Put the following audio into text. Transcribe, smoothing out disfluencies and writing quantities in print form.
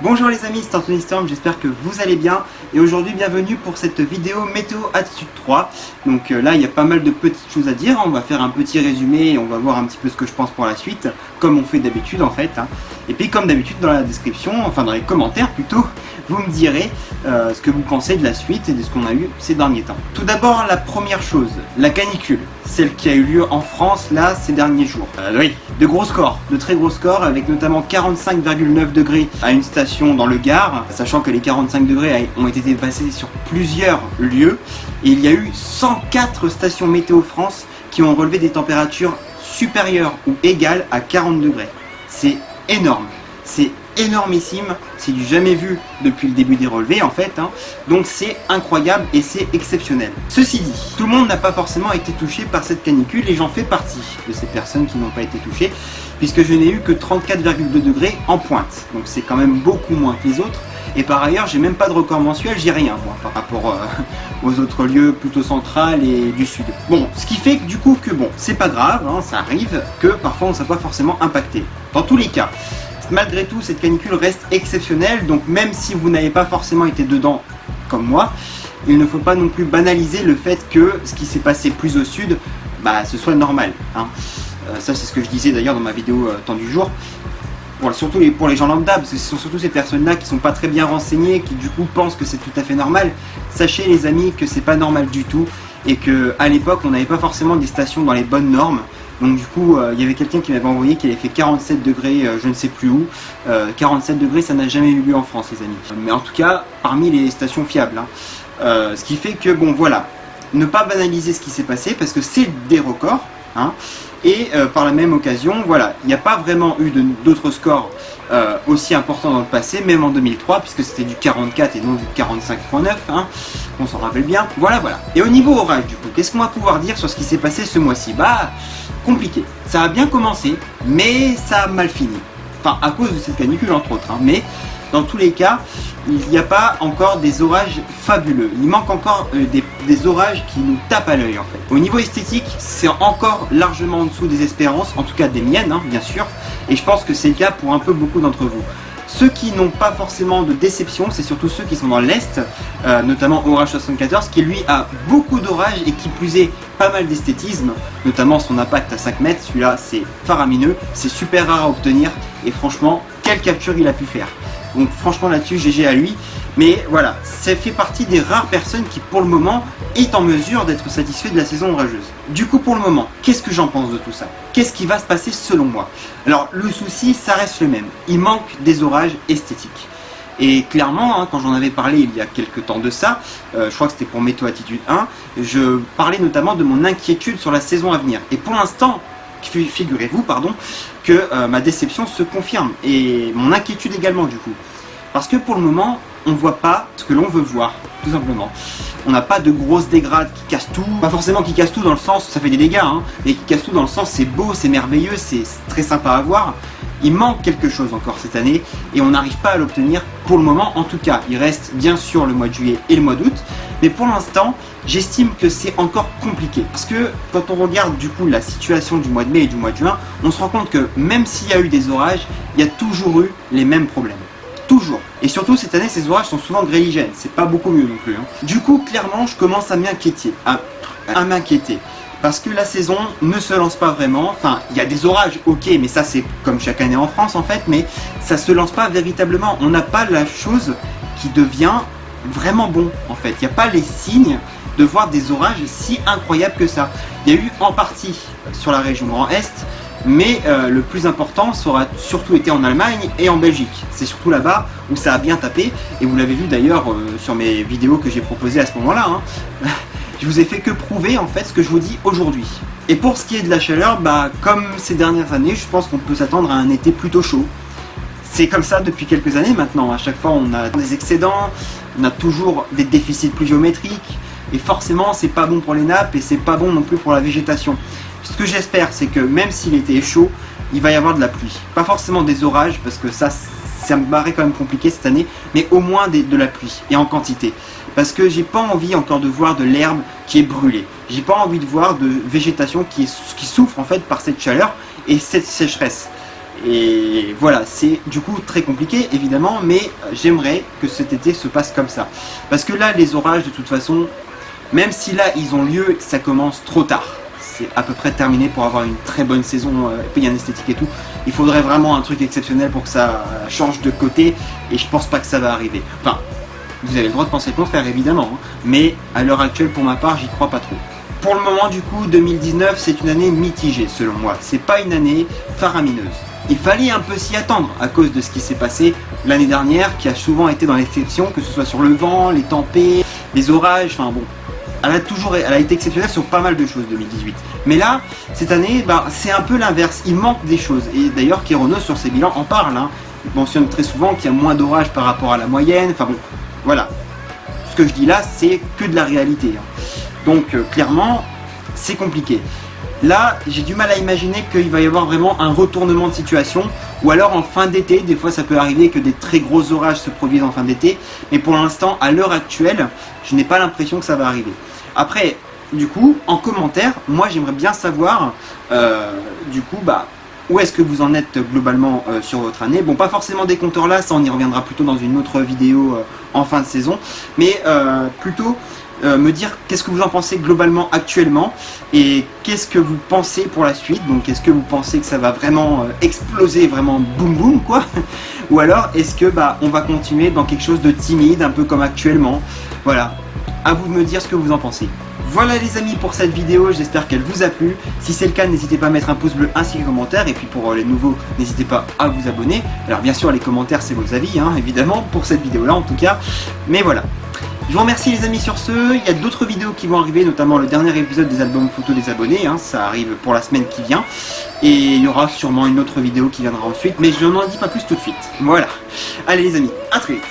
Bonjour les amis, c'est Anthony Storm, j'espère que vous allez bien et aujourd'hui bienvenue pour cette vidéo météo attitude 3. Donc là il y a pas mal de petites choses à dire, on va faire un petit résumé et on va voir un petit peu ce que je pense pour la suite, comme on fait d'habitude en fait. Et puis comme d'habitude dans la description, enfin dans les commentaires plutôt, vous me direz ce que vous pensez de la suite et de ce qu'on a eu ces derniers temps. Tout d'abord la première chose, la canicule, celle qui a eu lieu en France là ces derniers jours. Oui, de gros scores, de très gros scores avec notamment 45,9 degrés à une station dans le Gard, sachant que les 45 degrés ont été dépassés sur plusieurs lieux et il y a eu 104 stations météo France qui ont relevé des températures supérieures ou égales à 40 degrés. C'est énorme, c'est énormissime, c'est du jamais vu depuis le début des relevés en fait, donc c'est incroyable et c'est exceptionnel. Ceci dit, tout le monde n'a pas forcément été touché par cette canicule et j'en fais partie de ces personnes qui n'ont pas été touchées, puisque je n'ai eu que 34,2 degrés en pointe, donc c'est quand même beaucoup moins que les autres. Et par ailleurs, j'ai même pas de record mensuel, j'ai rien moi par rapport aux autres lieux plutôt central et du sud. Bon, ce qui fait que du coup que bon, c'est pas grave, ça arrive que parfois on ne soit pas forcément impacté. Dans tous les cas, malgré tout, cette canicule reste exceptionnelle, donc même si vous n'avez pas forcément été dedans comme moi, il ne faut pas non plus banaliser le fait que ce qui s'est passé plus au sud, ce soit normal. Ça c'est ce que je disais d'ailleurs dans ma vidéo temps du jour. Surtout pour les gens lambda, parce que ce sont surtout ces personnes-là qui sont pas très bien renseignées, qui du coup pensent que c'est tout à fait normal. Sachez les amis que c'est pas normal du tout, et que à l'époque on n'avait pas forcément des stations dans les bonnes normes. Donc du coup, il y avait quelqu'un qui m'avait envoyé qui avait fait 47 degrés, je ne sais plus où. 47 degrés, ça n'a jamais eu lieu en France, les amis. Mais en tout cas, parmi les stations fiables. Ce qui fait que, bon, voilà, ne pas banaliser ce qui s'est passé, parce que c'est des records. Et par la même occasion, voilà, il n'y a pas vraiment eu d'autres scores aussi importants dans le passé, même en 2003, puisque c'était du 44 et non du 45,9, on s'en rappelle bien. Voilà. Et au niveau orage, du coup, qu'est-ce qu'on va pouvoir dire sur ce qui s'est passé ce mois-ci ? Compliqué. Ça a bien commencé, mais ça a mal fini. Enfin, à cause de cette canicule, entre autres. Mais dans tous les cas, il n'y a pas encore des orages fabuleux. Il manque encore des orages qui nous tapent à l'œil, en fait. Au niveau esthétique, c'est encore largement en dessous des espérances, en tout cas des miennes, bien sûr. Et je pense que c'est le cas pour un peu beaucoup d'entre vous. Ceux qui n'ont pas forcément de déception, c'est surtout ceux qui sont dans l'Est, notamment Orage 74, qui lui a beaucoup d'orages et qui plus est pas mal d'esthétisme, notamment son impact à 5 mètres, celui-là c'est faramineux, c'est super rare à obtenir et franchement, quelle capture il a pu faire. Donc franchement là-dessus, GG à lui, mais voilà, ça fait partie des rares personnes qui pour le moment est en mesure d'être satisfait de la saison orageuse. Du coup pour le moment, qu'est-ce que j'en pense de tout ça ? Qu'est-ce qui va se passer selon moi ? Alors le souci, ça reste le même, il manque des orages esthétiques. Et clairement, quand j'en avais parlé il y a quelques temps de ça, je crois que c'était pour Météo Attitude 1, je parlais notamment de mon inquiétude sur la saison à venir. Et pour l'instant, figurez-vous que ma déception se confirme, et mon inquiétude également du coup. Parce que pour le moment, on ne voit pas ce que l'on veut voir, tout simplement. On n'a pas de grosses dégrades qui cassent tout, pas forcément qui cassent tout dans le sens, ça fait des dégâts, mais qui cassent tout dans le sens c'est beau, c'est merveilleux, c'est très sympa à voir. Il manque quelque chose encore cette année et on n'arrive pas à l'obtenir pour le moment. En tout cas, il reste bien sûr le mois de juillet et le mois d'août, mais pour l'instant, j'estime que c'est encore compliqué. Parce que quand on regarde du coup la situation du mois de mai et du mois de juin, on se rend compte que même s'il y a eu des orages, il y a toujours eu les mêmes problèmes. Toujours. Et surtout cette année, ces orages sont souvent grêligènes. C'est pas beaucoup mieux non plus. Du coup, clairement, je commence à m'inquiéter. À m'inquiéter. Parce que la saison ne se lance pas vraiment, enfin il y a des orages, ok, mais ça c'est comme chaque année en France en fait, mais ça se lance pas véritablement, on n'a pas la chose qui devient vraiment bon en fait, il n'y a pas les signes de voir des orages si incroyables que ça. Il y a eu en partie sur la région Grand Est, mais le plus important ça aura surtout été en Allemagne et en Belgique, c'est surtout là-bas où ça a bien tapé, et vous l'avez vu d'ailleurs sur mes vidéos que j'ai proposées à ce moment-là, Je vous ai fait que prouver en fait ce que je vous dis aujourd'hui. Et pour ce qui est de la chaleur, comme ces dernières années, je pense qu'on peut s'attendre à un été plutôt chaud. C'est comme ça depuis quelques années maintenant. À chaque fois, on a des excédents, on a toujours des déficits pluviométriques, et forcément, c'est pas bon pour les nappes et c'est pas bon non plus pour la végétation. Ce que j'espère, c'est que même si l'été est chaud, il va y avoir de la pluie. Pas forcément des orages, parce que ça me paraît quand même compliqué cette année, mais au moins de la pluie et en quantité. Parce que j'ai pas envie encore de voir de l'herbe qui est brûlée. J'ai pas envie de voir de végétation qui souffre en fait par cette chaleur et cette sécheresse. Et voilà, c'est du coup très compliqué évidemment, mais j'aimerais que cet été se passe comme ça. Parce que là, les orages de toute façon, même si là ils ont lieu, ça commence trop tard. C'est à peu près terminé pour avoir une très bonne saison bien esthétique et tout. Il faudrait vraiment un truc exceptionnel pour que ça change de côté, et je pense pas que ça va arriver. Enfin, vous avez le droit de penser le contraire évidemment, hein, mais à l'heure actuelle pour ma part, j'y crois pas trop. Pour le moment du coup, 2019 c'est une année mitigée selon moi. C'est pas une année faramineuse. Il fallait un peu s'y attendre à cause de ce qui s'est passé l'année dernière, qui a souvent été dans l'exception, que ce soit sur le vent, les tempêtes, les orages, enfin bon. Elle a été exceptionnelle sur pas mal de choses 2018. Mais là, cette année, c'est un peu l'inverse. Il manque des choses. Et d'ailleurs, Kéronos sur ses bilans en parle. Hein. Il mentionne très souvent qu'il y a moins d'orages par rapport à la moyenne. Enfin bon, voilà. Ce que je dis là, c'est que de la réalité. Hein. Donc clairement, c'est compliqué. Là, j'ai du mal à imaginer qu'il va y avoir vraiment un retournement de situation, ou alors en fin d'été. Des fois ça peut arriver que des très gros orages se produisent en fin d'été, mais pour l'instant, à l'heure actuelle, je n'ai pas l'impression que ça va arriver. Après, du coup, en commentaire, moi j'aimerais bien savoir, où est-ce que vous en êtes globalement sur votre année. Bon, pas forcément des compteurs là, ça on y reviendra plutôt dans une autre vidéo en fin de saison, mais plutôt me dire qu'est-ce que vous en pensez globalement actuellement et qu'est-ce que vous pensez pour la suite. Donc est-ce que vous pensez que ça va vraiment exploser, vraiment boum boum quoi, ou alors est-ce que on va continuer dans quelque chose de timide, un peu comme actuellement. Voilà, à vous de me dire ce que vous en pensez. Voilà les amis pour cette vidéo, j'espère qu'elle vous a plu. Si c'est le cas, n'hésitez pas à mettre un pouce bleu ainsi qu'un commentaire. Et puis pour les nouveaux, n'hésitez pas à vous abonner. Alors bien sûr les commentaires c'est vos avis, hein, évidemment, pour cette vidéo là en tout cas. Mais voilà. Je vous remercie les amis sur ce. Il y a d'autres vidéos qui vont arriver, notamment le dernier épisode des albums photos des abonnés, hein, ça arrive pour la semaine qui vient. Et il y aura sûrement une autre vidéo qui viendra ensuite, mais je n'en dis pas plus tout de suite. Voilà. Allez les amis, à très vite.